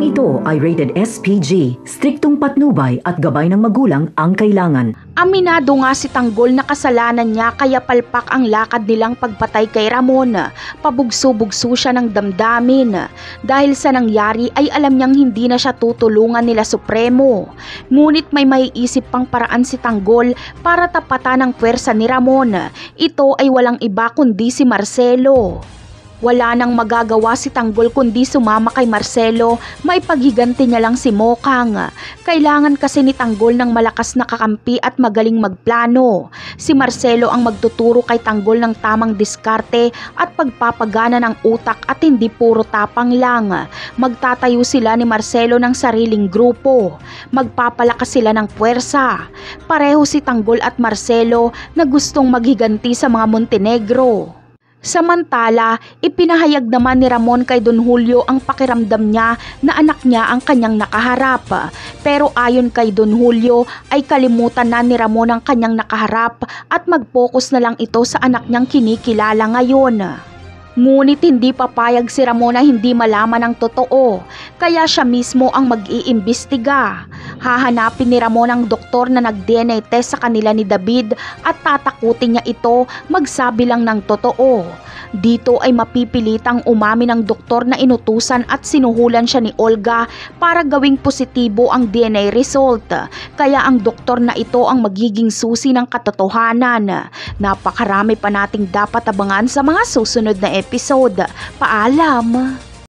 Programang ito ay rated SPG, striktong patnubay at gabay ng magulang ang kailangan. Aminado nga si Tanggol na kasalanan niya kaya palpak ang lakad nilang pagpatay kay Ramon. Pabugso-bugso siya ng damdamin. Dahil sa nangyari ay alam niyang hindi na siya tutulungan nila Supremo. Ngunit may maiisip pang paraan si Tanggol para tapatan ang puwersa ni Ramon. Ito ay walang iba kundi si Marcelo. Wala nang magagawa si Tanggol kundi sumama kay Marcelo, may paghiganti niya lang si Mokang. Kailangan kasi ni Tanggol ng malakas na kakampi at magaling magplano. Si Marcelo ang magtuturo kay Tanggol ng tamang diskarte at pagpapagana ng utak at hindi puro tapang lang. Magtatayo sila ni Marcelo ng sariling grupo. Magpapalakas sila ng puwersa. Pareho si Tanggol at Marcelo na gustong maghiganti sa mga Montenegro. Samantala, ipinahayag naman ni Ramon kay Don Julio ang pakiramdam niya na anak niya ang kanyang nakaharap. Pero ayon kay Don Julio ay kalimutan na ni Ramon ang kanyang nakaharap at mag-focus na lang ito sa anak niyang kinikilala ngayon. Ngunit hindi papayag si Ramon na hindi malaman ang totoo, kaya siya mismo ang mag-iimbestiga. Hahanapin ni Ramon ang doktor na nag-DNA test sa kanila ni David at tatakutin niya ito magsabi lang ng totoo. Dito ay mapipilitang umamin ng doktor na inutusan at sinuhulan siya ni Olga para gawing positibo ang DNA result. Kaya ang doktor na ito ang magiging susi ng katotohanan. Napakarami pa nating dapat abangan sa mga susunod na episode. Paalam!